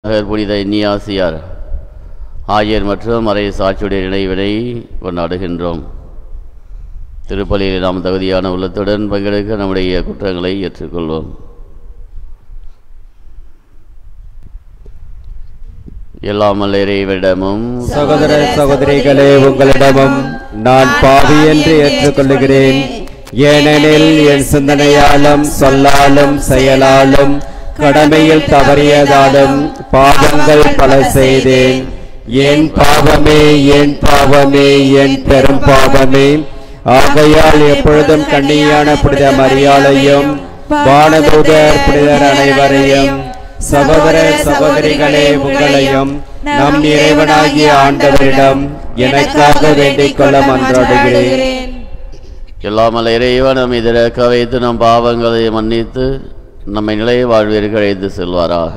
புனித இன்னியாசியார் ஆயர் மற்றும் மறை சாட்சியுடைய நினைவினை கொண்டாடுகின்றோம். திருப்பலியில் நாம் தகுதியான உள்ளத்துடன் பங்கெடுக்க நம்முடைய குற்றங்களை ஏற்றுக்கொள்வோம். எல்லாம் வல்ல இறைவனிடமும் சகோதர சகோதரிகளே, உங்களிடமும் நான் பாவி என்று ஏற்றுக்கொள்கிறேன். ஏனெனில் என் சிந்தனையாலும் சொல்லாலும் செயலாலும் கடமையில் தவறியதாலும் பாவங்கள் பல செய்தேன். என் பாவமே, என் பாவமே, என் பெரும் பாவமே. ஆகையால் எப்பொழுதும் கண்ணியான புனித மரியாளையும் வானதூதர் புனிதர் அனைவரையும் சகோதர சகோதரிகளே உங்களையும் நம் இறைவனாகிய ஆண்டவரிடம் எனக்காக வேண்டிக் கொள்ள மன்றாடுகிறேன். எல்லாம் வல்ல இறைவன் நம்மை திறக்க வைத்து நம் பாவங்களை மன்னித்து நம்மை நிலை வாழ்விற்கு அழைத்து செல்வாராக.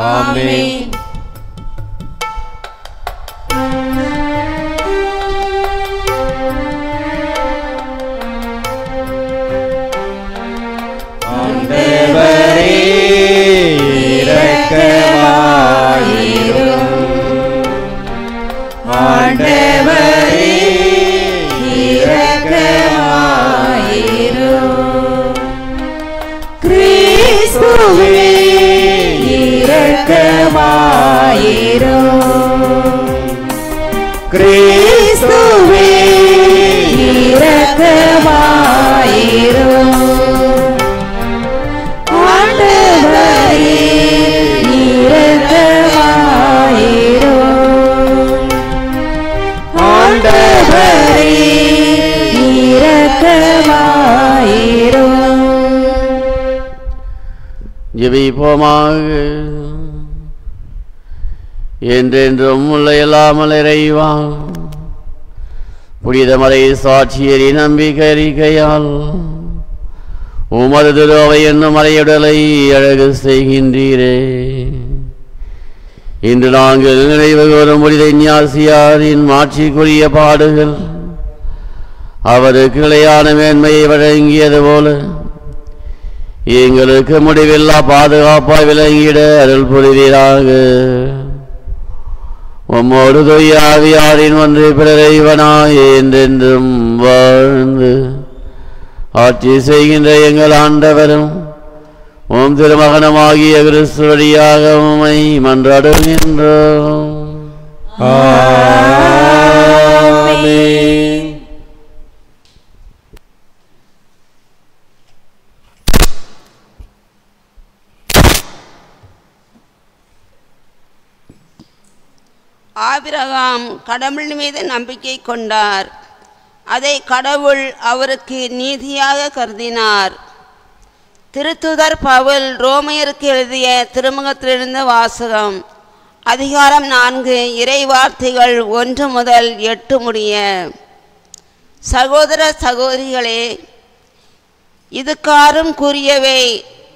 ஆமென். ஆண்டவரே இரக்கமாயிரும். ஆண்டவரே இரக்கமாயிரும். கிறிஸ்துவே இரக்கமாயிரும். கிறிஸ்துவே இரக்கமாயிரும். ஆண்டவரே இரக்கமாயிரும். ஆண்டவரே இரக்கமாயிரும். ஜெபிப்போமாக. என்றென்றும் உள்ள இல்லாமல் இறைவா, புனித மறை சாட்சியரி நம்பிக்கை அறிக்கையால் உமது திருவை என்னும் மறையுடலை அழகு செய்கின்றீரே. இன்று நாங்கள் நினைவு கூறும் புனித இன்னியாசியாரின் மாட்சிக்குரிய பாடுகள் அவருக்கு நிலையான மேன்மையை வழங்கியது போல எங்களுக்கு முடிவில்லா பாதுகாப்பாய் விளங்கிட அருள் புரிவீராக. உம்மோடு தூய ஆவியாரின் ஒன்று பிறரைவனாய் என்றென்றும் வாழ்ந்து ஆட்சி செய்கின்ற எங்கள் ஆண்டவரும் உம் திருமகனமாகிய கிறிஸ்து வழியாக உம்மை மன்றாடுகின்றோம். ஆமென். ஆபிரகாம் கடவுள் மீது நம்பிக்கை கொண்டார். அதை கடவுள் அவருக்கு நீதியாக கருதினார். திருத்துதர் பவுல் ரோமையருக்கு எழுதிய திருமுகத்திலிருந்து வாசகம். அதிகாரம் 4, இறை வார்த்தைகள் 1 முதல் 8 முடிய. சகோதர சகோதரிகளே, இதுகாரும் கூறியவை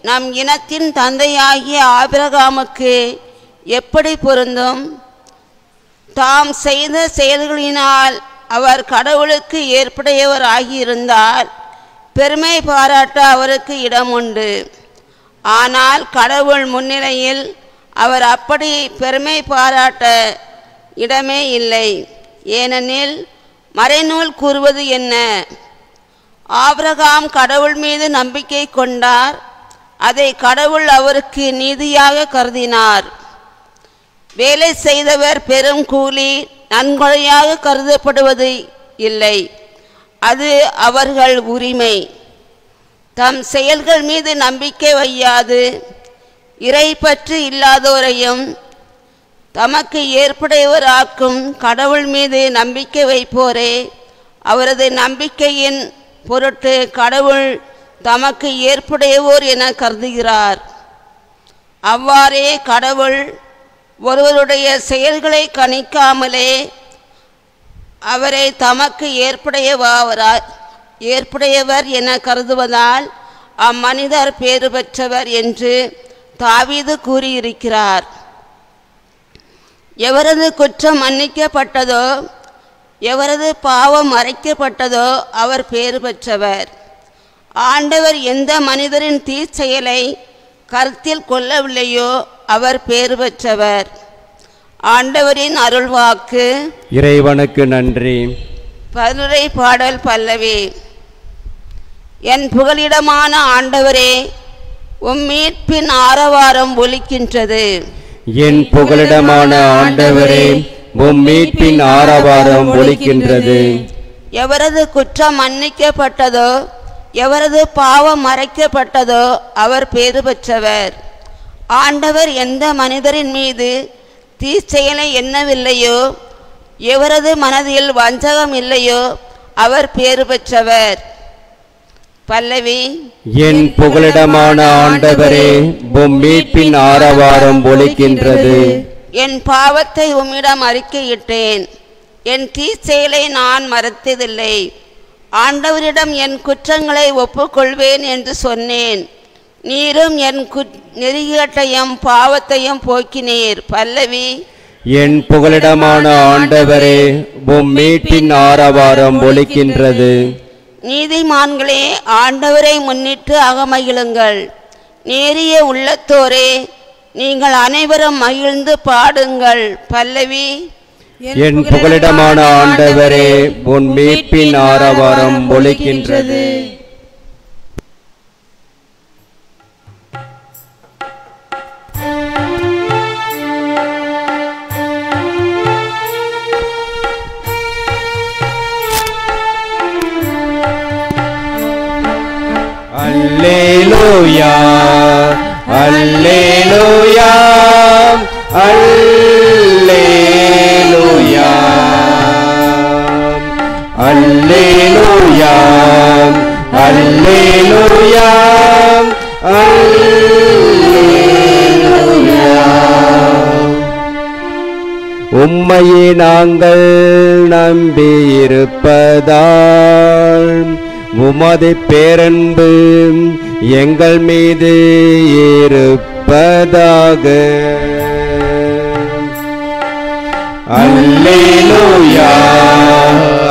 நம் இனத்தின் தந்தையாகிய ஆபிரகாமுக்கு எப்படி பொருந்தும்? தாம் செய்த செயல்களினால் அவர் கடவுளுக்கு ஏற்புடையவர் ஆகியிருந்தால் பெருமை பாராட்ட அவருக்கு இடம் உண்டு. ஆனால் கடவுள் முன்னிலையில் அவர் அப்படி பெருமை பாராட்ட இடமே இல்லை. ஏனெனில் மறைநூல் கூறுவது என்ன? ஆபிரகாம் கடவுள் மீது நம்பிக்கை கொண்டார். அதை கடவுள் அவருக்கு நீதியாக கருதினார். வேலை செய்தவர் பெரும் கூலி நன்கொடையாக கருதப்படுவது இல்லை, அது அவர்கள் உரிமை. தம் செயல்கள் மீது நம்பிக்கை வையாது இறை பற்று இல்லாதோரையும் தமக்கு ஏற்புடையவராக்கும் கடவுள் மீது நம்பிக்கை வைப்போரே அவரது நம்பிக்கையின் பொருட்டு கடவுள் தமக்கு ஏற்புடையவோர் என கருதுகிறார். அவ்வாறே கடவுள் ஒருவருடைய செயல்களை கணிக்காமலே அவரை தமக்கு ஏற்புடையவர் என கருதுவதால் அம்மனிதர் பேறு பெற்றவர் என்று தாவீது கூறியிருக்கிறார். எவரது குற்றம் மன்னிக்கப்பட்டதோ, எவரது பாவம் மறைக்கப்பட்டதோ அவர் பேறு பெற்றவர். ஆண்டவர் எந்த மனிதரின் தீச்செயலை கருத்தில் கொள்ளவில்லையோ அவர் பேறு பெற்றவர். ஆண்டவரின் அருள்வாக்கு. இறைவனுக்கு நன்றி. பதிலுரை பாடல் பல்லவி. என் புகலிடமான ஆண்டவரே, உம் மீட்பின் ஆரவாரம் ஒலிக்கின்றது. என் புகலிடமான ஆண்டவரே, உம் மீட்பின் ஆரவாரம் ஒலிக்கின்றது. எவரது குற்றம் மன்னிக்கப்பட்டதோ, எவரது பாவம் மறைக்கப்பட்டதோ அவர் பேறு பெற்றவர். ஆண்டவர் எந்த மனிதரின் மீது தீச்செயலை எண்ணவில்லையோ, எவரது மனதில் வஞ்சகம் இல்லையோ அவர் பேறு பெற்றவர். பல்லவி. என் புகலிடமான ஆண்டவரே, உம் மீட்பின் ஆரவாரம் ஒலிக்கின்றது. என் பாவத்தை உம்மிடம் அறிக்கையிட்டேன், என் தீச்செயலை நான் மறத்ததில்லை. ஆண்டவரிடம் என் குற்றங்களை ஒப்புக்கொள்வேன் என்று சொன்னேன். நீரும் என் நெறிகேட்டையும் பாவத்தையும் போக்கினீர். பல்லவி. என் புகலிடமான ஆண்டவரே, உம் மீட்பின் ஆரவாரம் ஒலிக்கின்றது. நீதிமான்களே, ஆண்டவரை முன்னிட்டு அகமகிழுங்கள். நேரிய உள்ளத்தோரே, நீங்கள் அனைவரும் மகிழ்ந்து பாடுங்கள். பல்லவி. என் புகலிடமான ஆண்டவரே, உன் மீட்பின் ஆரவாரம் ஒலிக்கின்றது. அல்லேலூயா, அல்லேலூயா, அல்லேலூயா, அல்லேலூயா, அல்லேலூயா, அல்லேலூயா. உம்மையே நாங்கள் நம்பியிருப்பதால் உமது பேரன்பு எங்கள் மீது இருப்பதாக. அல்லேலூயா,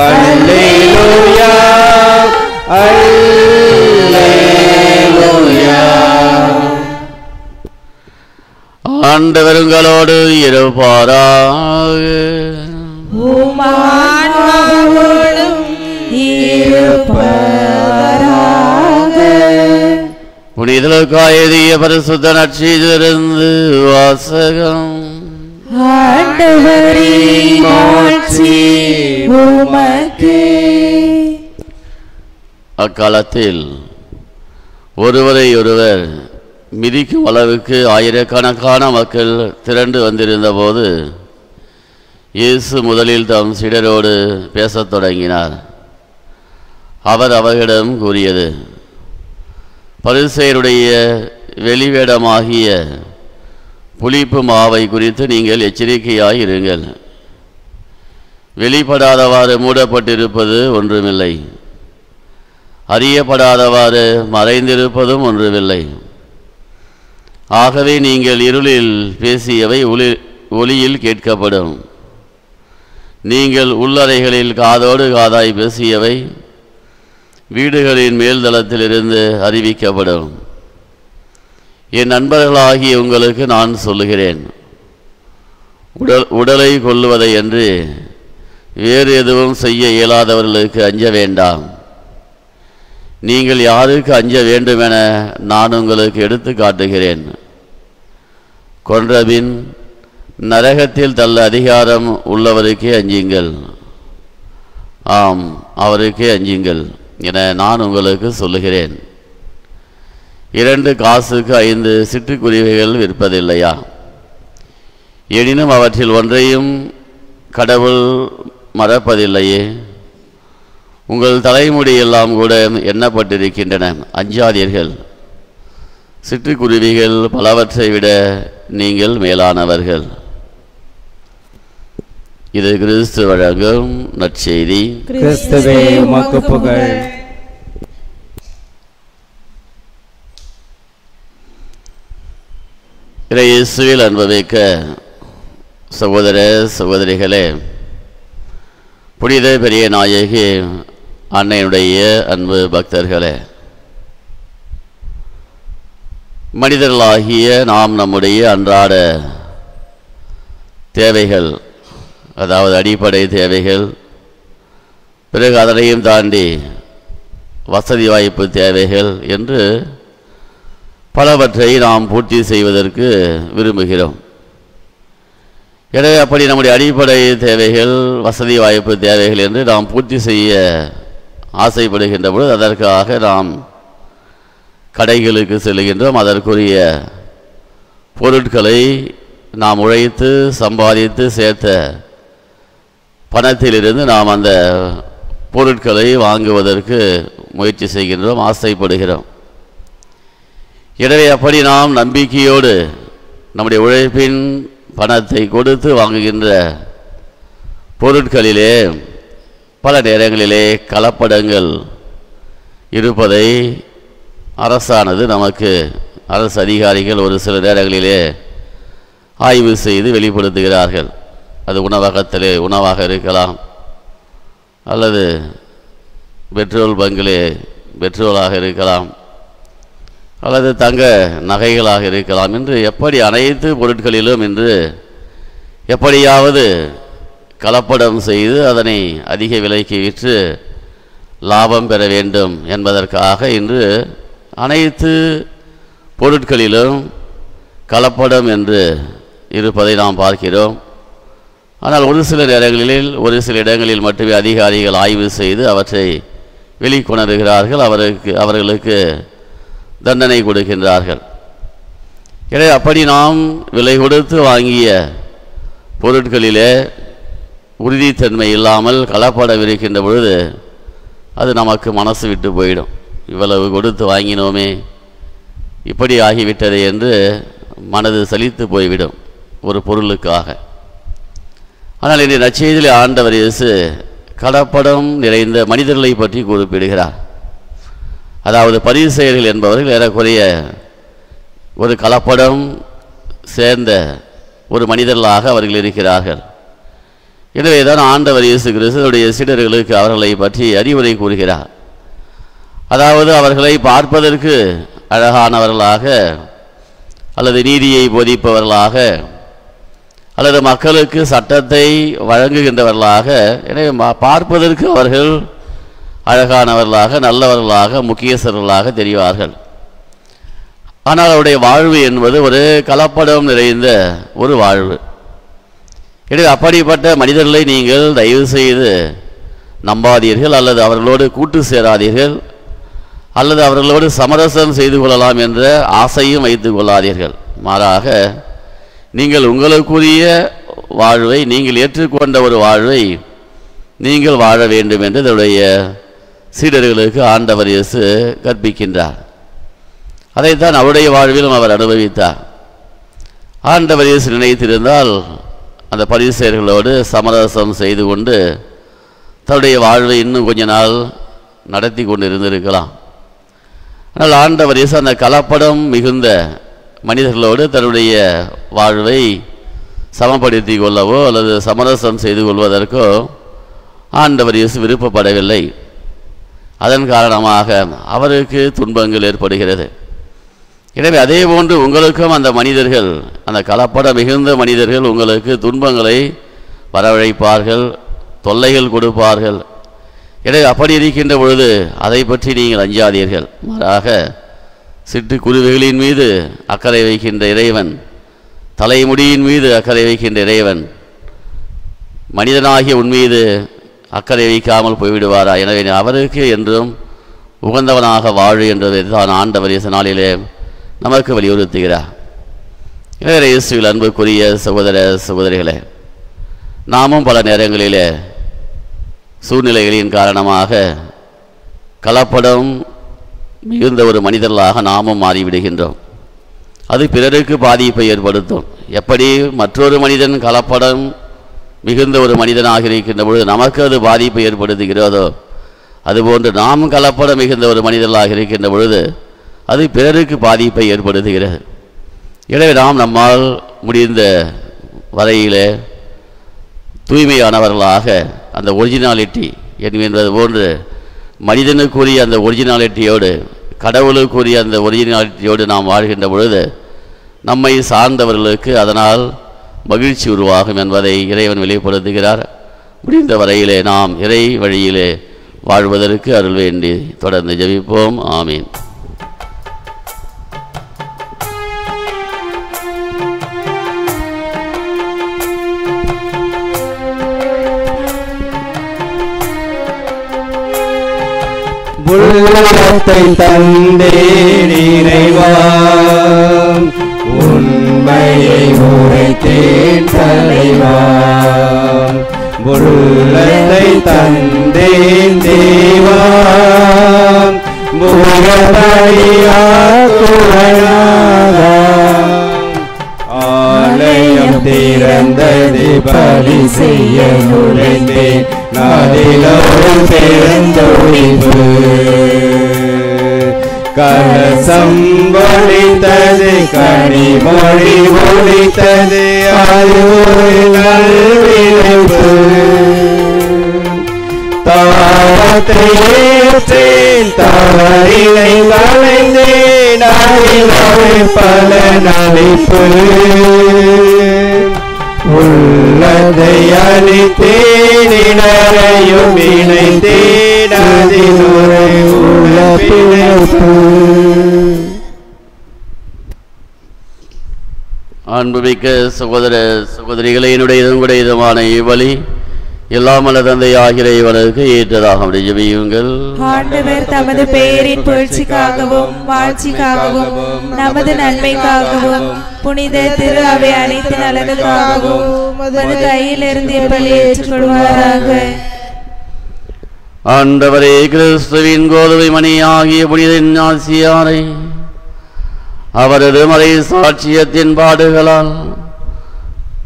அல்லேலூயா, அல்லேலூயா. ஆண்டவர் உங்களோடு இருப்பாராக. புனிதலுக்காக எழுதிய பரிசுத்த நற்செய்தியிலிருந்து வாசகம். ஆண்டவரே, மாட்சி உமக்கே. அக்காலத்தில் ஒருவரை ஒருவர் மிதிக்கும் அளவுக்கு ஆயிரக்கணக்கான மக்கள் திரண்டு வந்திருந்த போது இயேசு முதலில் தம் சீடரோடு பேசத் தொடங்கினார். அவர் அவர்களிடம் கூறியது, பரிசேயருடைய வெளிவேடமாகிய புளிப்பு மாவை குறித்து நீங்கள் எச்சரிக்கையாய் இருங்கள். வெளிப்படாதவாறு மூடப்பட்டிருப்பது ஒன்றுமில்லை, அறியப்படாதவாறு மறைந்திருப்பதும் ஒன்றுமில்லை. ஆகவே நீங்கள் இருளில் பேசியவை ஒளியில் கேட்கப்படும், நீங்கள் உள்ளறைகளில் காதோடு காதாய் பேசியவை வீடுகளின் மேல்தளத்திலிருந்து அறிவிக்கப்படும். என் நண்பர்களாகிய உங்களுக்கு நான் சொல்லுகிறேன், உடலை கொல்லுவதை என்று வேறு எதுவும் செய்ய இயலாதவர்களுக்கு அஞ்ச வேண்டாம். நீங்கள் யாருக்கு அஞ்ச வேண்டுமென நான் உங்களுக்கு எடுத்து காட்டுகிறேன். கொன்றபின் நரகத்தில் தள்ள அதிகாரம் உள்ளவருக்கே அஞ்சுங்கள், ஆம் அவருக்கே அஞ்சுங்கள் என நான் உங்களுக்கு சொல்லுகிறேன். 2 காசுக்கு 5 சிட்டுக்குருவிகள் விற்பதில்லையா? எனினும் அவற்றில் ஒன்றையும் கடவுள் மறப்பதில்லையே. உங்கள் தலைமுடியெல்லாம் கூட எண்ணப்பட்டிருக்கின்றன. அஞ்சாதீர்கள், சிட்டுக்குருவிகள் பலவற்றை விட நீங்கள் மேலானவர்கள். இது கிறிஸ்து வழங்கும் நற்செய்தி. கிறிஸ்துவே உமக்கு புகழ். இயேசுவில் அன்புமிக்க சகோதர சகோதரிகளே, புனித பெரிய நாயகி அன்னையுடைய அன்பு பக்தர்களே, மனிதர்களாகிய நாம் நம்முடைய அன்றாட தேவைகள், அதாவது அடிப்படை தேவைகள், பிறகு அதனையும் தாண்டி வசதி வாய்ப்பு தேவைகள் என்று பலவற்றை நாம் பூர்த்தி செய்வதற்கு விரும்புகிறோம். எனவே அப்படி நம்முடைய அடிப்படை தேவைகள், வசதி வாய்ப்பு தேவைகள் என்று நாம் பூர்த்தி செய்ய ஆசைப்படுகின்ற பொழுது அதற்காக நாம் கடைகளுக்கு செல்கின்றோம். அதற்குரிய பொருட்களை நாம் உழைத்து சம்பாதித்து சேர்த்த பணத்திலிருந்து நாம் அந்த பொருட்களை வாங்குவதற்கு முயற்சி செய்கின்றோம், ஆசைப்படுகிறோம். எனவே அப்படி நாம் நம்பிக்கையோடு நம்முடைய உழைப்பின் பணத்தை கொடுத்து வாங்குகின்ற பொருட்களிலே பல நேரங்களிலே கலப்படங்கள் இருப்பதை அரசானது நமக்கு, அரசு அதிகாரிகள் ஒரு சில நேரங்களிலே ஆய்வு செய்து வெளிப்படுத்துகிறார்கள். அது உணவகத்திலே உணவாக இருக்கலாம், அல்லது பெட்ரோல் பங்கிலே பெட்ரோலாக இருக்கலாம், அல்லது தங்க நகைகளாக இருக்கலாம் என்று எப்படி அனைத்து பொருட்களிலும் இன்று எப்படியாவது கலப்படம் செய்து அதனை அதிக விலைக்கு விற்று லாபம் பெற வேண்டும் என்பதற்காக இன்று அனைத்து பொருட்களிலும் கலப்படம் என்று இருப்பதை நாம் பார்க்கிறோம். ஆனால் ஒரு சில நேரங்களில் ஒரு சில இடங்களில் மட்டுமே அதிகாரிகள் ஆய்வு செய்து அவற்றை வெளிக்கொணர்கிறார்கள், அவர்களுக்கு தண்டனை கொடுக்கின்றார்கள். எனவே அப்படி நாம் விலை கொடுத்து வாங்கிய பொருட்களிலே உறுதித்தன்மை இல்லாமல் கலப்படம் இருக்கின்ற பொழுது அது நமக்கு மனசு விட்டு போயிடும். இவ்வளவு கொடுத்து வாங்கினோமே, இப்படி ஆகிவிட்டது என்று மனது சலித்து போய்விடும் ஒரு பொருளுக்காக. ஆனால் இன்றைய நற்செய்தியிலே ஆண்டவர் இயேசு கலப்படம் நிறைந்த மனிதர்களை பற்றி குறிப்பிடுகிறார். அதாவது பரிசேயர்கள் என்பவர்கள் ஏறக்குறைய ஒரு கலப்படம் சேர்ந்த ஒரு மனிதர்களாக அவர்கள் இருக்கிறார்கள். எனவே தான் ஆண்டவர் இயேசு கிறிஸ்துவுடைய சீடர்களுக்கு அவர்களை பற்றி அறிவுரை கூறுகிறார். அதாவது அவர்களை பார்ப்பதற்கு அழகானவர்களாக, அல்லது நீதியை போதிப்பவர்களாக, அல்லது மக்களுக்கு சட்டத்தை வழங்குகின்றவர்களாக, எனவே பார்ப்பதற்கு அவர்கள் அழகானவர்களாக, நல்லவர்களாக, முக்கியஸ்தர்களாக தெரிவார்கள். ஆனால் அவருடைய வாழ்வு என்பது ஒரு கலப்படம் நிறைந்த ஒரு வாழ்வு. எனவே அப்படிப்பட்ட மனிதர்களை நீங்கள் தயவு செய்து நம்பாதீர்கள், அல்லது அவர்களோடு கூட்டு சேராதீர்கள், அல்லது அவர்களோடு சமரசம் செய்து கொள்ளலாம் என்ற ஆசையும் வைத்துக் கொள்ளாதீர்கள். மாறாக நீங்கள் உங்களுக்குரிய வாழ்வை, நீங்கள் ஏற்றுக்கொண்ட ஒரு வாழ்வை நீங்கள் வாழ வேண்டும் என்று தன்னுடைய சீடர்களுக்கு ஆண்டவர் இயேசு கற்பிக்கின்றார். அதைத்தான் அவருடைய வாழ்விலும் அவர் அனுபவித்தார். ஆண்டவர் இயேசு நினைத்திருந்தால் அந்த பரிசேயர்களோடு சமரசம் செய்து கொண்டு தன்னுடைய வாழ்வை இன்னும் கொஞ்ச நாள் நடத்தி கொண்டு இருந்திருக்கலாம். ஆனால் ஆண்டவர் இயேசு அந்த கலப்படம் மிகுந்த மனிதர்களோடு தன்னுடைய வாழ்வை சமப்படுத்தி கொள்ளவோ அல்லது சமரசம் செய்து கொள்வதற்கோ ஆண்டவர் இயேசு விருப்பப்படவில்லை. அதன் காரணமாக அவருக்கு துன்பங்கள் ஏற்படுகிறது. எனவே அதே போன்று உங்களுக்கும் அந்த மனிதர்கள், அந்த கலப்படம் மிகுந்த மனிதர்கள் உங்களுக்கு துன்பங்களை வரவழைப்பார்கள், தொல்லைகள் கொடுப்பார்கள். எனவே அப்படி இருக்கின்ற பொழுது அதை பற்றி நீங்கள் அஞ்சாதீர்கள். மாறாக சிட்டுக்குருவிகளின் மீது அக்கறை வைக்கின்ற இறைவன், தலைமுடியின் மீது அக்கறை வைக்கின்ற இறைவன், மனிதனாகிய உன் மீது அக்கறை வைக்காமல் போய்விடுவாரா? எனவே அவருக்கு என்றும் உகந்தவனாக வாழு என்றதை தான் ஆண்டவர் இயேசு நாளிலே நமக்கு வலியுறுத்துகிறார். எனவே இயேசுவில் அன்புக்குரிய சகோதர சகோதரிகளே, நாமும் பல நேரங்களிலே சூழ்நிலைகளின் காரணமாக கலப்படம் மிகுந்த ஒரு மனிதர்களாக நாமும் மாறிவிடுகின்றோம். அது பிறருக்கு பாதிப்பை ஏற்படுத்தும். எப்படி மற்றொரு மனிதன் கலப்படம் மிகுந்த ஒரு மனிதனாக இருக்கின்ற பொழுது நமக்கு அது பாதிப்பை ஏற்படுத்துகிறதோ, அதுபோன்று நாம் கலப்படம் மிகுந்த ஒரு மனிதர்களாக இருக்கின்ற பொழுது அது பிறருக்கு பாதிப்பை ஏற்படுத்துகிறது. எனவே நாம் நம்மால் முடிந்த வரையிலே தூய்மையானவர்களாக அந்த ஒரிஜினாலிட்டி என்கின்றது போன்று மனிதனுக்குரிய அந்த ஒரிஜினாலிட்டியோடு கடவுளுக்குரிய அந்த ஒரிஜினாலிட்டியோடு நாம் வாழ்கின்ற பொழுது நம்மை சார்ந்தவர்களுக்கு அதனால் மகிழ்ச்சி உருவாகும் என்பதை இறைவன் வெளிப்படுத்துகிறார். முடிந்த வரையிலே நாம் இறை வழியிலே வாழ்வதற்கு அருள் வேண்டி தொடர்ந்து ஜெபிப்போம். ஆமீன். உள்ளத்தை தந்தேன் இறைவா, உண்மையை உரைத்தேன் தலைவா. உள்ளத்தை தந்தேன் தேவா, ஆலயம் திறந்தது பலி செய்ய நுழைந்தேன், நாதிலோடு பிறந்தொழிப்பு. கலசம் ஒழித்தது, கனிமொழி ஒழித்தது, அது ஒரு நல்விளைவு. தாவத்தை ஏற்றேன், தவறினை களைந்தேன், அதிலோடு பல நலிப்பு. உள்ளதை அளித்தேன், இணரையும் இணைத்தேன், அதில் ஒரு உள்ள பிழைப்பு. அன்புமிக்க சகோதர சகோதரிகளை, என்னுடையதுமான இவ்வழி எல்லாமல்ல தந்தையாகிற இவனுக்கு ஏற்றதாக ஜெபியுங்கள். ஆண்டவர் தமது பெயரின் புகழ்ச்சிக்காகவும் வாழ்ச்சிக்காகவும் நமது நன்மைக்காகவும் புனித திரு அவை அனைத்து நலனுக்காகவும் உமது கையிலிருந்து பலி ஏற்றுக்கொள்வாராக. ஆண்டவரே, கிறிஸ்துவின் கோதுமை மணி ஆகிய புனித நாசியாரை அவரது மறை சாட்சியத்தின் பாடுகளால்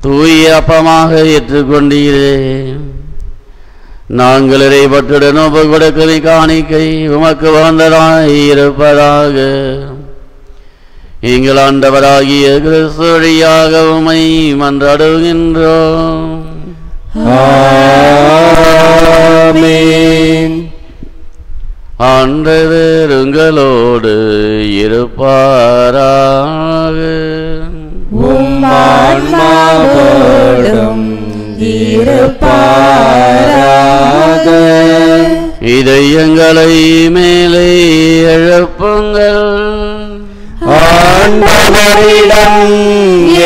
தூய அப்பமாக ஏற்றுக்கொண்டீரே. நாங்கள் இறைவற்றுடன் ஒப்பு கொடுக்கும் காணிக்கை உமக்கு வந்ததாய் இருப்பதாக. எங்கள் ஆண்டவராகிய கிறிஸ்து வழியாக உம்மை மன்றாடுகின்றோம். ஆமென். ஆண்டவர் உங்களோடு இருப்பாராக. உம் ஆன்மாவோடும் இருப்பாராக. இதயங்களை மேலே எழுப்புங்கள். ஆண்டவரிடம்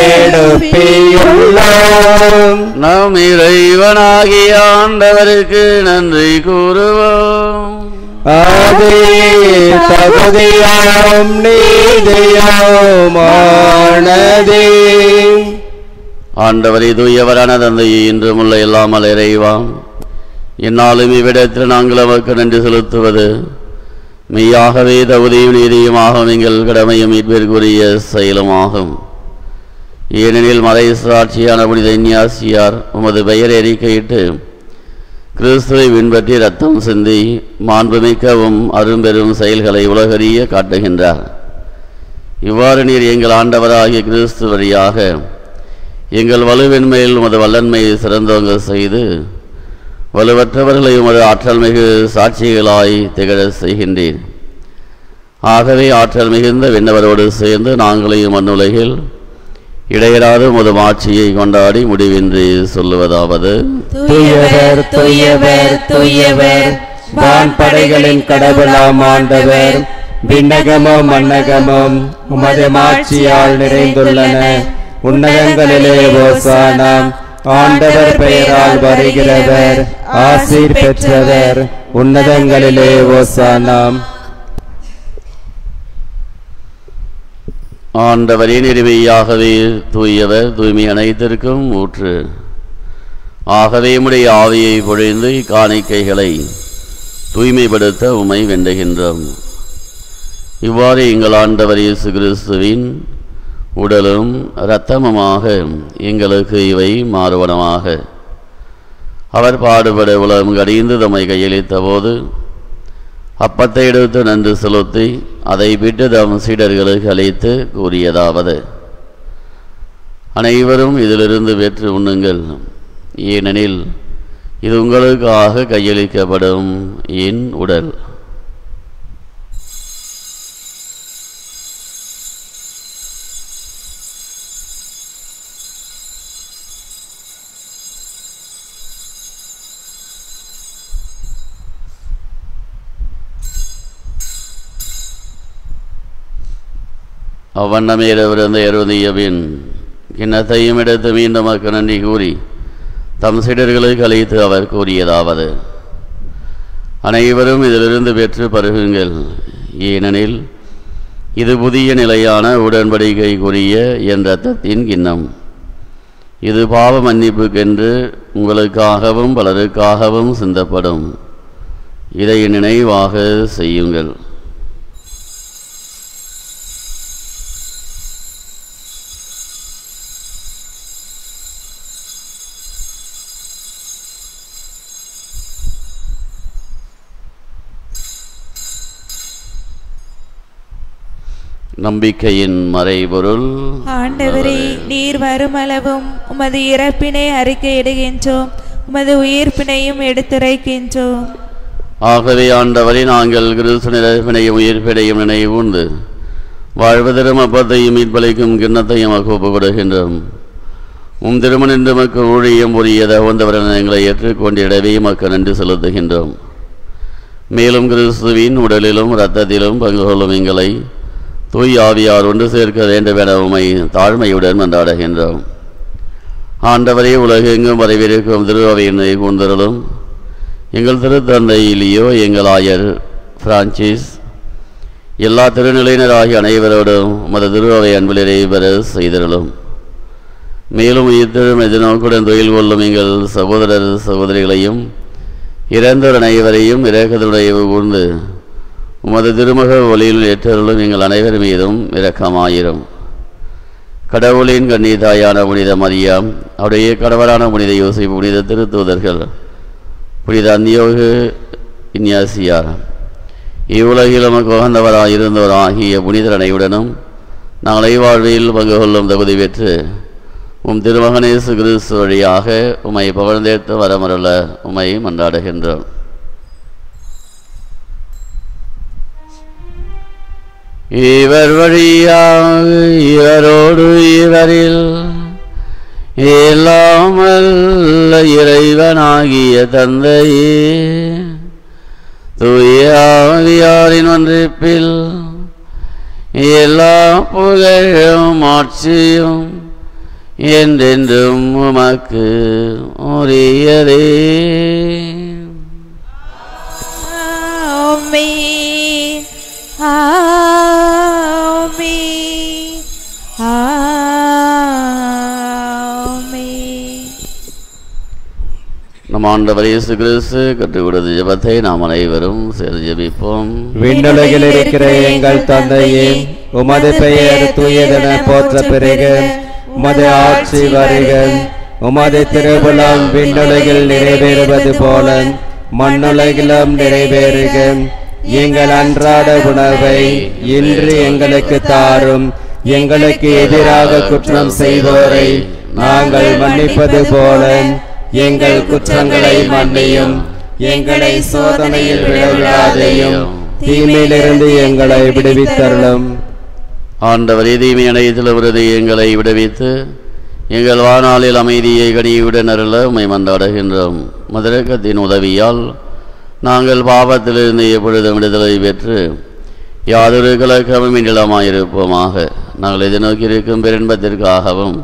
எடுப்பியுள்ளோம். நம் இறைவனாகிய ஆண்டவருக்கு நன்றி கூறுவோம். அதே தகுதியாம் நீதியாமானதே. ஆண்டவரை தூயவரான தந்தையை இன்றும் உள்ள இல்லாமல் இறைவாம், என்னாலும் இவ்விடத்தில் நாங்கள் அவருக்கு நன்றி செலுத்துவது மெய்யாகவே தகுதியும் நீதியுமாகும், எங்கள் கடமையும் மீட்பிற்குரிய செயலுமாகும். ஏனெனில் மறை சாட்சியான புனித இஞ்ஞாசியார் உமது பெயரை அறிக்கையிட்டு கிறிஸ்துவை பின்பற்றி இரத்தம் சிந்தி மாண்புமிக்கவும் அரும்பெரும் செயல்களை உலகறிய காட்டுகின்றார். இவ்வாறு நீர் எங்கள் ஆண்டவராகிய கிறிஸ்து வழியாக எங்கள் வலுவின்மையில் உமது வல்லன்மையை சிறந்தோங்க செய்து வலுவற்றவர்களை உமது ஆற்றல் மிகு சாட்சிகளாய் திகழ செய்கின்றீர். ஆகவே ஆற்றல் மிகுந்த விண்ணவரோடு சேர்ந்து நாங்களையும் மண்ணுலகில் இடையராது உமது ஆட்சியை கொண்டாடி முடிவின்றி சொல்லுவதாவது: தூயவர் தூயவர் தூயவர், வான்படைகளின் கடவுளாம் ஆண்டவர், விண்ணகமும் மண்ணகமும் உமது மாட்சியால் நிறைந்துள்ளன. உன்னதங்களிலே ஓசானா. ஆண்டவர் பெயரால் வருகிறவர் ஆசீர் பெற்றவர். உன்னதங்களிலே ஓசானா. ஆண்டவரே, நிறுவையாகவே தூயவர், தூய்மை அனைத்திற்கும் ஊற்று. ஆகவே உம்முடைய ஆவியை பொழிந்து இக்காணிக்கைகளை தூய்மைப்படுத்த உம்மை வேண்டுகின்றோம். இவ்வாறு எங்கள் ஆண்டவர் இயேசு கிறிஸ்துவின் உடலும் இரத்தமுமாக எங்களுக்கு இவை மாறுவனமாக. அவர் பாடுபட உலகம் கடிந்து தம்மை கையளித்த போது அப்பத்தை எடுத்து நன்று செலுத்தி அதை விட்டு தம் சீடர்களுக்கு அளித்து கூறியதாவது: அனைவரும் இதிலிருந்து பெற்று உண்ணுங்கள், ஏனெனில் இது உங்களுக்காக கையளிக்கப்படும் என் உடல். அவ்வண்ணமே இரவிருந்த எருதியபின் கிண்ணத்தையும் எடுத்து மீண்டும் நமக்கு நன்றி கூறி தம் சீடர்களுக்கு அழைத்து அவர் கூறியதாவது: அனைவரும் இதிலிருந்து பெற்று பருகுங்கள், ஏனெனில் இது புதிய நிலையான உடன்படிக்கைக்குரிய என் இரத்தத்தின் கிண்ணம். இது பாவ மன்னிப்புக்கென்று உங்களுக்காகவும் பலருக்காகவும் சிந்தப்படும். இதை நினைவாக செய்யுங்கள். நம்பிக்கையின் மறைபொருள். ஆண்டவரே, நீர் வருமளவும் உமது இறப்பினை அறிக்கையிடுகின்றோம், உமது உயிர்ப்பினையும் எடுத்துரைக்கின்றோம். ஆகவே ஆண்டவரே, நாங்கள் கிறிஸ்து இறப்பினையும் உயிர்ப்பினையும் நினைவூர்ந்து வாழ்வதரும் அப்பத்தையும் மீட்பளிக்கும் கிண்ணத்தையும் ஒப்புக் கொடுக்கின்றோம். திருமணின்று மக்கள் ஊழியம் புரியத வந்தவர்கள் எங்களை ஏற்றுக்கொண்டிடவே மக்கள் நன்றி செலுத்துகின்றோம். மேலும் கிறிஸ்துவின் உடலிலும் இரத்தத்திலும் பங்கு கொள்ளும் எங்களை தூய் ஆவியார் ஒன்று சேர்க்க வேண்டுமென உம்மை தாழ்மையுடன் மன்றாடுகின்றோம். ஆண்டவரே, உலகெங்கும் வரவிருக்கும் திருஅவையினை கூர்ந்தருளும். எங்கள் திருத்தந்தை லியோ, எங்கள் ஆயர் பிரான்சிஸ், எல்லா திருநிலையினராகிய அனைவரோடும் உமது திருஅவை அன்பில் நிறைவேற செய்தருளும். மேலும் உயிர்த்தெழும் எதிர்நோக்குடன் தொழில் கொள்ளும் எங்கள் சகோதரர் சகோதரிகளையும் இறந்தோர் அனைவரையும் இரக்கத்துடைய கூர்ந்து உமது திருமுக ஒளியில் ஏற்றருளும். எங்கள் அனைவர் மீதும் இரக்கமாயிரும். கடவுளின் கண்ணி தாயான புனித மரியாம், அவருடைய கடவுளான புனித யோசிப்பு, புனித திருத்தூதர்கள், புனித அந்தியோகு இன்யாசியார், இவ்வுலகில் நமக்கு உகந்தவராயிருந்தோர் ஆகிய புனிதர் அனைவருடனும் நாளை வாழ்வில் பங்கு கொள்ளும் தகுதி பெற்று திருமகனேசு கிறிஸ்து வழியாக உம்மை புகழ்ந்தேற்று வரமருள உம்மை மன்றாடுகின்றோம். இவர் வழியாக இவரோடு இவரில் எல்லாமல்ல இறைவனாகிய தந்தையே, தூய ஆவியாரின் ஒன்றிப்பில் எல்லா புகழும் ஆட்சியும் என்றென்றும் உமக்கு உரியதே. ஆமென், ஆமென், ஆமென். நம் ஆண்டவர் இயேசு கிறிஸ்து கற்றுக் கொடுத்த ஜெபத்தை நாம் அனைவரும் சேர்ந்து ஜெபிப்போம். விண்ணுலகில் இருக்கிற எங்கள் தந்தையே, உமது பெயர் தூயதென போற்ற பெறுக. உமது ஆட்சி வருக. உமது திருவுளம் விண்ணுலகில் நிறைவேறுவது போல மண்ணுலகிலும் நிறைவேறுக. எங்கள் அன்றாட உணவை இன்று எங்களுக்கு தாரும். எங்களுக்கு எதிராக குற்றம் செய்வோரை நாங்கள் மன்னிப்பது போல எங்கள் குற்றங்களை மன்னியும். எங்களை சோதனையில் விழவிடாதேயும், தீமையிலிருந்து எங்களை விடுவித்தருளும். ஆண்டவரே, தீமை அனைத்திலிருந்து எங்களை விடுவித்து எங்கள் வாழ்நாளில் அமைதியை கனியுடன் அருள உம்மை மன்றாடுகின்றோம். மதுரக்கத்தின் உதவியால் நாங்கள் பாவத்திலிருந்து எப்பொழுதும் விடுதலை பெற்று யாதொரு கலக்கமும் இன்றமாயிருப்போமாக. நாங்கள் எதிர்நோக்கியிருக்கும் பெருன்பத்திற்காகவும்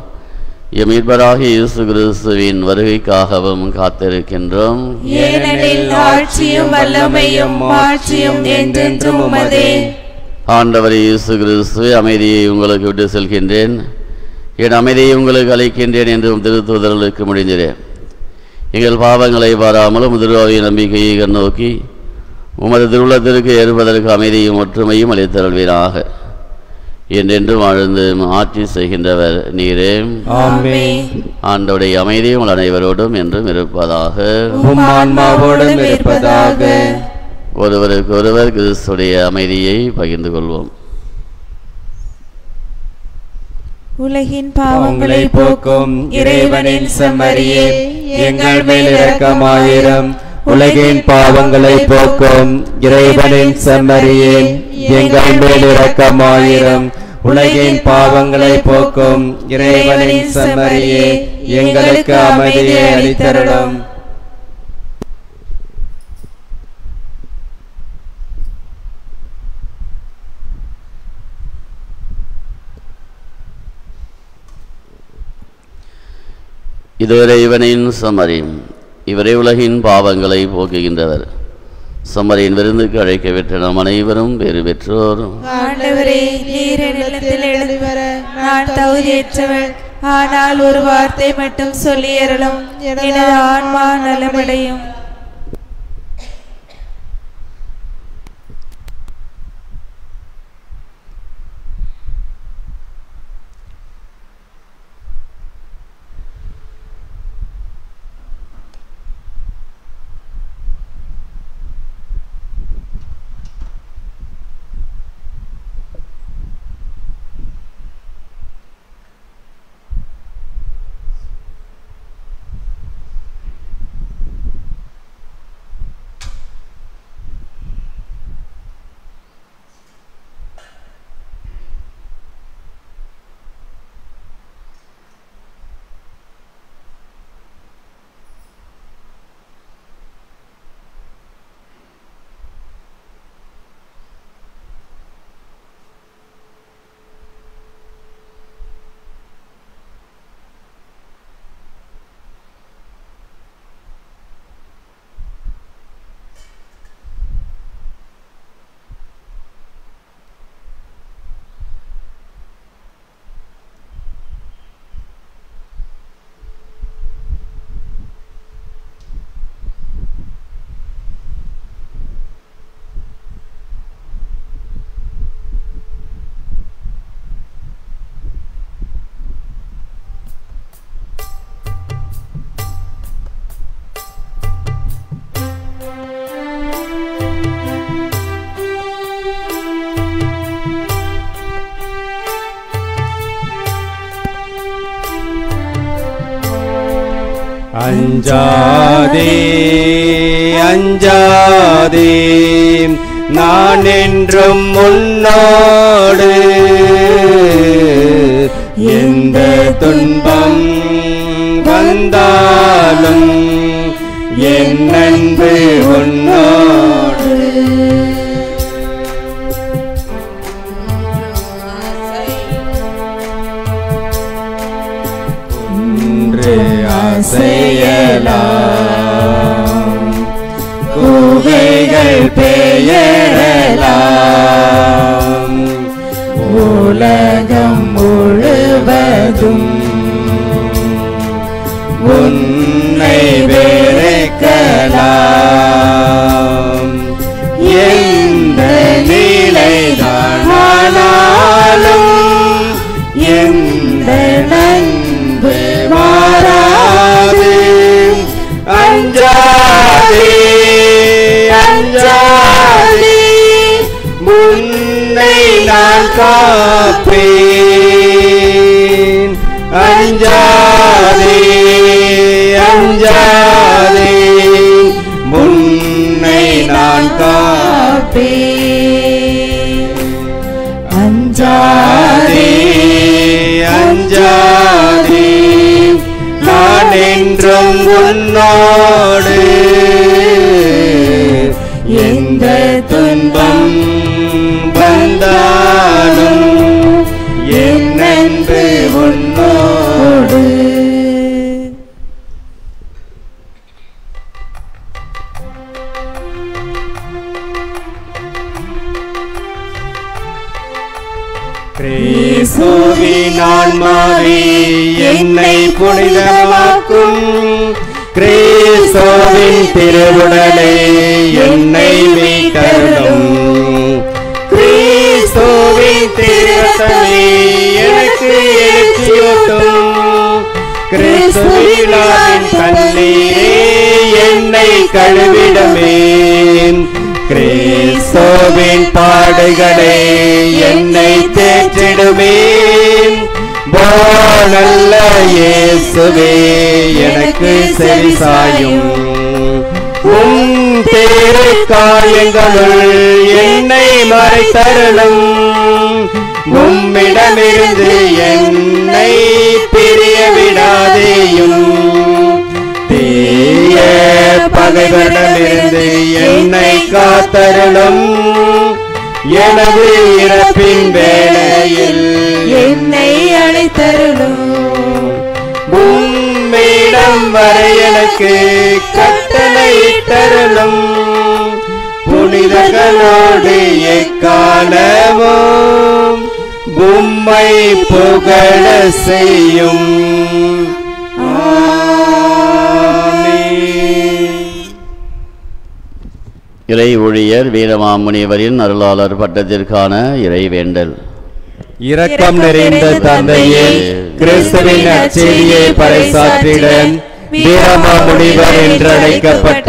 எம் மீட்பராகிய இயேசு கிறிஸ்துவின் வருகைக்காகவும் காத்திருக்கின்றோம். ஏனெனில் ஆட்சியும் வல்லமையும் மாட்சியும் என்றென்றும் உமதே. ஆண்டவர் இயேசு கிறிஸ்துவே, அமைதியை உங்களுக்கு விட்டு செல்கின்றேன், என் அமைதியை உங்களுக்கு அளிக்கின்றேன் என்றும் திருத்தூதர்களுக்கு முடிந்தேன். எங்கள் பாவங்களை பாராமலும் திருவாவிய நம்பிக்கையை கண்ணோக்கி உமது திருவுள்ளத்திற்கு ஏற்பதற்கு அமைதியும் ஒற்றுமையும் அளித்தருள்வீராக. என்றென்று வாழ்ந்து ஆட்சி செய்கின்றவர் நீரே. ஆமென். ஆண்டவருடைய அமைதி உங்கள் அனைவரோடும் என்றும் இருப்பதாக. உம் ஆன்மாவோடும் இருப்பதாக. ஒருவருக்கு ஒருவர் கிறிஸ்துடைய அமைதியை பகிர்ந்து கொள்வோம். உலகின் பாவங்களை போக்கும் இறைவனின் செம்மறியே, எங்கள் மேல் இரக்கமாயிரம். உலகின் பாவங்களை போக்கும் இறைவனின் செம்மறியே, எங்கள் மேல் இரக்கமாயிரம். உலகின் பாவங்களை போக்கும் இறைவனின் செம்மறியே, எங்களுக்கு அமைதியை அளித்தருளும். இதுவரை இவனின் சமரி, இவரே உலகின் பாவங்களை போக்குகின்றவர். சமரியின் விருந்துக்கு அழைக்க பெற்ற நம் அனைவரும் வேறு பெற்றோர். ஆண்டவரே, நீர் நிலத்தில் எழுதி வர நான் தகுதியற்றவள். ஆனால் ஒரு வார்த்தை மட்டும் சொல்லியறலும் எனது ஆன்மா நலமடையும். அஞ்சாதே அஞ்சாதே, நான் என்றும் உன்னோடு. எந்த துன்பம் வந்தாலும் என் அன்பு உன்னோடு. அசையலாம் குகைகள் பெயரலாம், உலகம் முழுவதும் உன்னை வெறுக்கலாம். எந்த நிலைதானாலும் எந்த அன்பு மாறாது. அஞ்சாதே அஞ்சாதே, முன்னை நான் காப்பேன். அஞ்சாதே அஞ்சாதே, முன்னை நான் காப்பேன். அஞ்சாதே அஞ்சாதே, நான் என்றும் உன்னோடு. எந்த துன்பம் வந்தாலும் என் அன்பு உன்னோடு. கிறிஸ்துவின் ஆன்மாவே என்னை புனிதமாக்கும். கிறிஸ்துவின் திருவுடலே என்னை மீட்டருளும். கிறிஸ்துவின் திருரத்தமே எனக்கு எழுச்சியூட்டும். கிறிஸ்துவின் தண்ணீரே என்னை கழுவிடமே. கிறிஸ்துவின் பாடுகளே என்னை தேற்றிடுவேன். நல்ல இயேசுவே எனக்கு செவிசாயும். உம் திரு காயங்களுள் என்னை மறைத்தருளும். உம்மிடமிருந்து என்னை பிரிய விடாதேயும். தீய பகைவரிடமிருந்து என்னை காத்தருளும். எனது இறப்பின் வேளையில் என்னை அழைத்தருளும். உம் உம்மிடம் வர எனக்கு கட்டளையிட்டருளும். புனிதர்களோடு எக்காலமும் உம்மை புகழ செய்யும். இறை ஊழியர் வீரமாமுனிவரின் அருளாளர் பட்டத்திற்கான இறைவேண்டல். இரக்கம் நிறைந்த தந்தையே, கிறிஸ்துவின் நற்செய்தியை பறைசாற்றிட வீரமாமுனிவர் என்றழைக்கப்பட்ட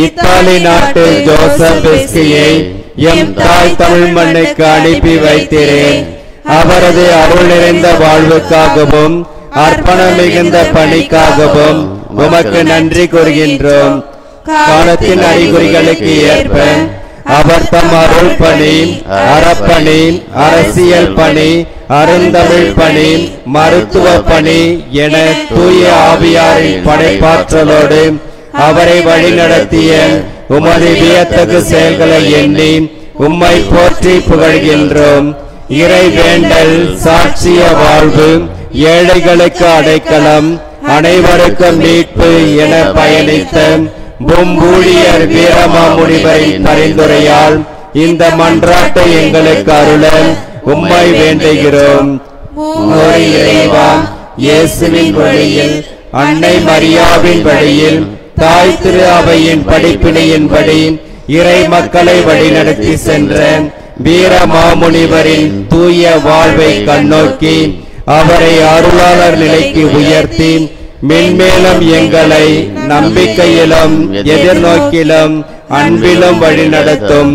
இத்தாலி நாட்டு ஜோசப் பெஸ்கியை எம் தாய் தமிழ் மண்ணுக்கு அனுப்பி வைத்தேன். அவரது அருள் நிறைந்த வாழ்வுக்காகவும் அர்ப்பணம் மிகுந்த பணிக்காகவும் உமக்கு நன்றி கூறுகின்றோம். காலத்தின் அறிகுறிகளுக்கு ஏற்ப அவர் தம் அருள் பணி, அறப்பணி, அரசியல் பணி, அருந்தமிழ் பணி, மருத்துவ பணி என தூய ஆவியாரின் படைப்பாற்றலோடு அவரை வழிநடத்திய உமது வியத்தகு செயல்களை எண்ணி உம்மை போற்றி புகழ்கின்றோம். இறை வேண்டல், சாட்சிய வாழ்வு, ஏழைகளுக்கு அடைக்கலம், அனைவருக்கும் மீட்பு என பயணித்த பூம்பூழியர் வீரமாமுனிவரின் பரிந்துரையால் இந்த மன்றாட்டை எங்களுக்கு அருள உம்மை வேண்டுகிறோம். இறைவா, இயேசுவின் வழியில், அன்னை மரியாவின் வழியில், தாய் திரு அவையின் படிப்பினையின்படி இறை மக்களை வழிநடத்தி சென்ற வீரமாமுனிவரின் தூய வாழ்வை கண்ணோக்கி அவரை அருளாளர் நிலைக்கு உயர்த்தி மென்மேலும் எங்களை நம்பிக்கையிலும் எதிர்நோக்கிலும் அன்பிலும் வழிநடத்தும்.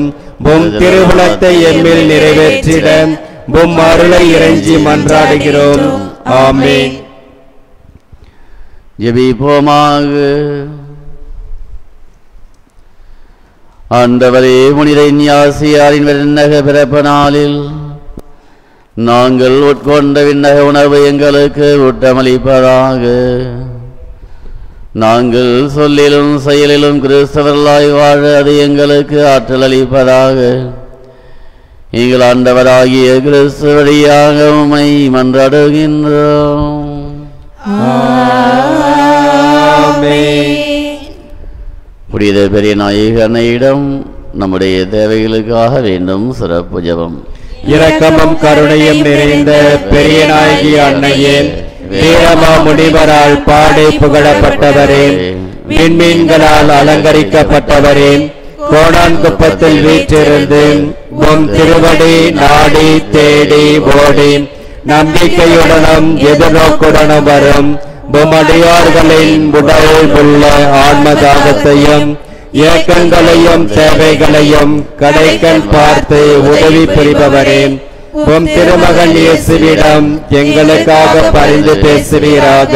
உம் திருவுளத்தை எம்மில் நிறைவேற்றிட உம் அருளை இறைஞ்சி மன்றாடுகிறோம். ஆமென். ஜெபிப்போமாக. ஆண்டவரே, புனித இஞ்ஞாசியாரின் விண்ணக பிறப்பு நாளில் நாங்கள் உட்கொண்ட விண்ணக உணர்வு எங்களுக்கு ஊட்டமளிப்பதாக. நாங்கள் சொல்லிலும் செயலிலும் கிறிஸ்தவர்களாய் வாழ அது எங்களுக்கு ஆற்றல் அளிப்பதாக. எங்கள் ஆண்டவராகிய கிறிஸ்து வழியாக உம்மை மன்றாடுகின்றோம். புனித பெரிய நாயக அன்னையிடம் நம்முடைய தேவைகளுக்காக வேண்டும் சிறப்பு ஜெபம். இரக்கமும் கருணையும் நிறைந்த பெரிய நாயகி அன்னையே, வீரமாமுனிவரால் பாடி புகழப்பட்டவரே, விண்மீன்களால் அலங்கரிக்கப்பட்டவரே, கோணான்குப்பத்தில் வீற்றிருந்து உம் திருவடி நாடி தேடி ஓடி நம்பிக்கையுடனும் எதிர்நோக்குடனும் வரும் உமடியார்களின் உடல் உள்ள ஆன்மதாகத்தையும் ஏக்கங்களையும் தேவைகளையும் கடைக்கண் பார்த்து உதவி புரிபவரே, உம் திருமகன் இயேசுவிடம் எங்களுக்காக பரிந்து பேசுவீராக.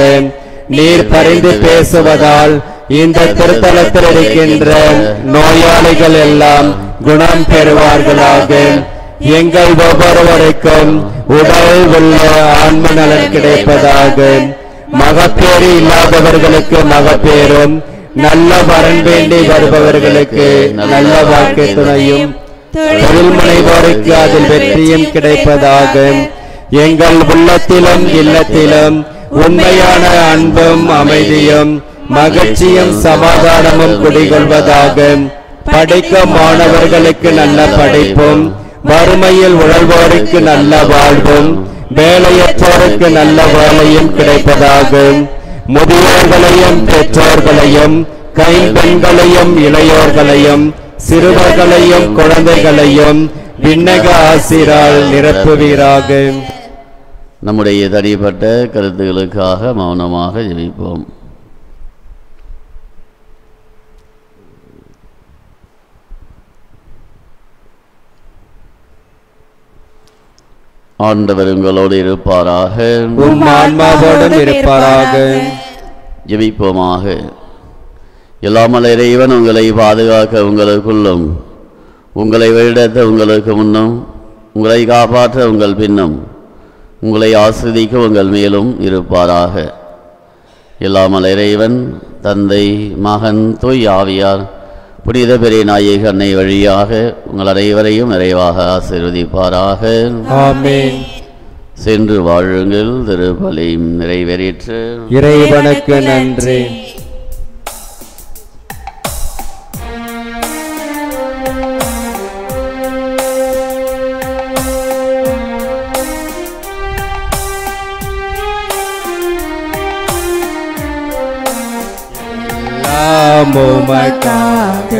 நீர் பரிந்து பேசுவதால் இந்த திருத்தலத்தில் இருக்கின்ற நோயாளிகள் எல்லாம் குணம் பெறுவார்களாக. எங்கள் ஒவ்வொருவருக்கும் உடல் உள்ள ஆன்ம நலன் கிடைப்பதாக. மகப்பேறு இல்லாதவர்களுக்கு மகப்பேறும், நல்ல வரன் வேண்டி வருபவர்களுக்கு நல்ல வாழ்க்கை துணையும், தொழில் முனைவோருக்கு அதில் வெற்றியும் கிடைப்பதாக. எங்கள் உள்ளத்திலும் இல்லத்திலும் உண்மையான அன்பும் அமைதியும் மகிழ்ச்சியும் சமாதானமும் குடிகொள்வதாக. படிக்கும் மாணவர்களுக்கு நல்ல படிப்பும், வறுமையில் உழல்வோருக்கு நல்ல வாழ்வும், வேலையற்றோருக்கு நல்ல வேலையும் கிடைப்பதாக. முதியோர்களையும் பெற்றோர்களையும் கைம்பெண்களையும் இளையோர்களையும் சிறுவர்களையும் குழந்தைகளையும் விண்ணக ஆசிரால் நிரப்புவீராக. நம்முடைய தனிப்பட்ட கருத்துகளுக்காக மௌனமாக ஜெபிப்போம். ஆண்டவர் உங்களோடு இருப்பாராக, உம் ஆன்மாவோடும் இருப்பாராக. ஜெபிப்போமாக. எல்லாமல்ல இறைவன் உங்களை பாதுகாக்க உங்களுக்குள்ளும், உங்களை வழிநடத்த உங்களுக்கு முன்னும், உங்களை காப்பாற்ற உங்கள் பின்னும், உங்களை ஆசிர்வதிக்க உங்கள் மேலும் இருப்பாராக. எல்லாமல்ல இறைவன் தந்தை, மகன், தூய் ஆவியார் புனித பெரிய நாயக அன்னை வழியாக உங்கள் அனைவரையும் நிறைவாக ஆசீர்வதிப்பாராக. ஆமென். சென்று வாழுங்கள், திருப்பலி நிறைவேறிற்று. இறைவனுக்கு நன்றி. உமக்காக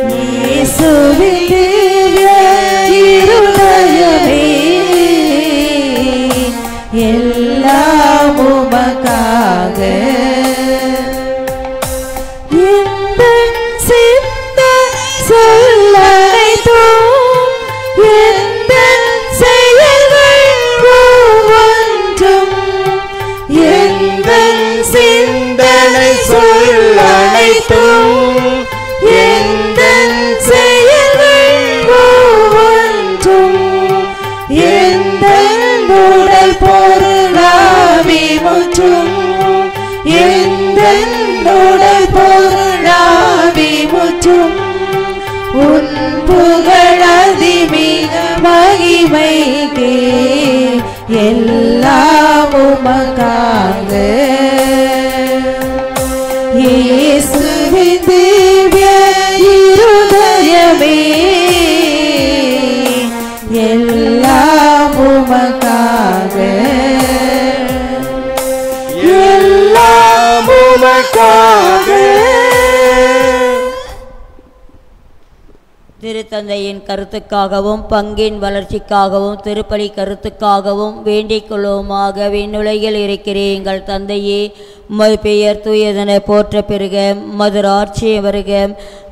இயேசுவின் திவ்ய இருதயமே, எல்லாம் உமக்காக. எந்தன் சிந்த சொல்லனைத்தும், எந்தன் செயல்கள் ஒவ்வொன்றும், எந்தன் சிந்தனை சொல்லனைத்தும், எந்தன் செயல்கள் ஒவ்வொன்றும், எந்தன் உடல் பொருளாவி முற்றும், எந்தன் உடல் பொருளாவி முற்றும், உன் புகழதிமிக மகிமைக்கே, எல்லாம் உமக்காக. இயேசுவின் திவ்ய இருதயமே, எல்லாம் உமக்காக, எல்லாம் உமக்காக. திருத்தந்தையின் கருத்துக்காகவும் பங்கின் வளர்ச்சிக்காகவும் திருப்பலி கருத்துக்காகவும் வேண்டிக் கொள்வோமாக. விண்ணுலகில் இருக்கிற எங்கள் தந்தையே, உமது பெயர் தூயதென போற்ற பெறுக, உமது ஆட்சி வருக,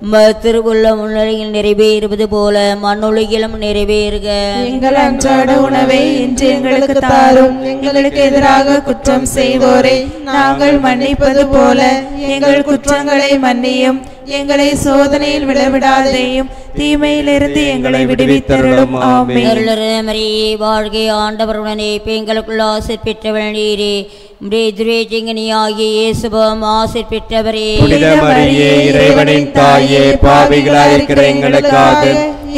உமது திருவுள்ள உலகில் நிறைவேறுவது போல மண்ணுலகிலும் நிறைவேறுக. எங்கள் அன்றாட உணவை இன்று எங்களுக்கு தாரும். எங்களுக்கு எதிராக குற்றம் செய்வோரை நாங்கள் மன்னிப்பது போல எங்கள் குற்றங்களை மன்னியும். எங்களை சோதனையில் விடவிடாதேயும், தீமையிலிருந்து எங்களை விடுவித்தருளும். ஆமென். மரியே வாழ்க, ஆண்டவருடனே பெண்களுக்குள் ஆசை பெற்றவள் நீரே, இயேசுவும் ஆசை பெற்றவரே. புனித மரியே, இறைவனின் தாயே, பாவிகளாயிருக்கிற எங்களுக்காக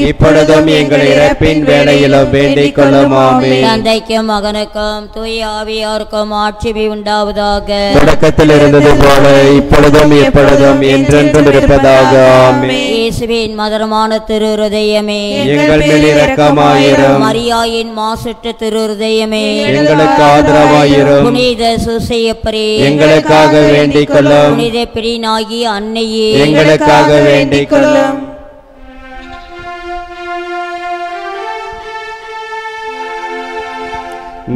இப்பொழுதும் எங்கள் இறப்பின் வேளையிலும் வேண்டிக் கொள்ளும். ஆமென். தந்தைக்கும் மகனுக்கும் தூய ஆவியாருக்கும் ஆட்சி உண்டாவதாக. தொடக்கத்தில் இருந்தது போல இப்பொழுதும் எப்பொழுதும் என்றென்றும் இருப்பதாக. ஆமென். இயேசுவின் மதுரமான திரு இருதயமே, எங்கள் மேல் இரக்கமாயிரும். மரியாயின் மாசற்ற திரு இருதயமே, எங்களுக்கு ஆதரவாயிரும். புனித சூசையப்பரே, எங்களுக்காக வேண்டிக் கொள்ளும். புனித பிரினாகி அன்னையே, எங்களுக்காக வேண்டிக் கொள்ளும்.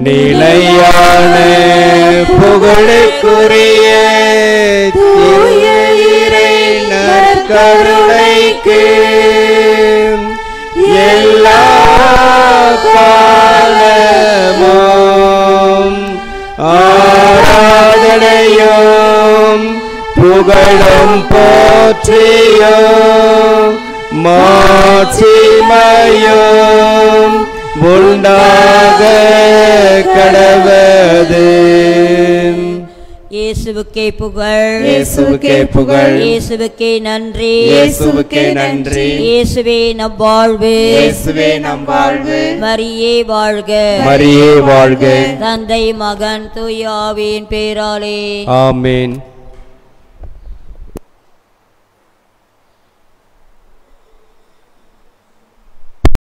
நிலையான புகழுக்குரிய தூய இறை நற்கருணைக்கு எல்லா காலமும் ஆராதனையும் புகழும் போற்றியும் மாட்சிமையும் உண்டாக கடவது. இயேசுவுக்கே புகழ், இயேசுவுக்கே புகழ், இயேசுவுக்கே நன்றி, இயேசுவுக்கே நன்றி. இயேசுவே நம் வாழ்வு, இயேசுவே நம் வாழ்வு. மரியே வாழ்க, மரியே வாழ்க. தந்தை மகன் தூய ஆவியின் பேராலே ஆமென்.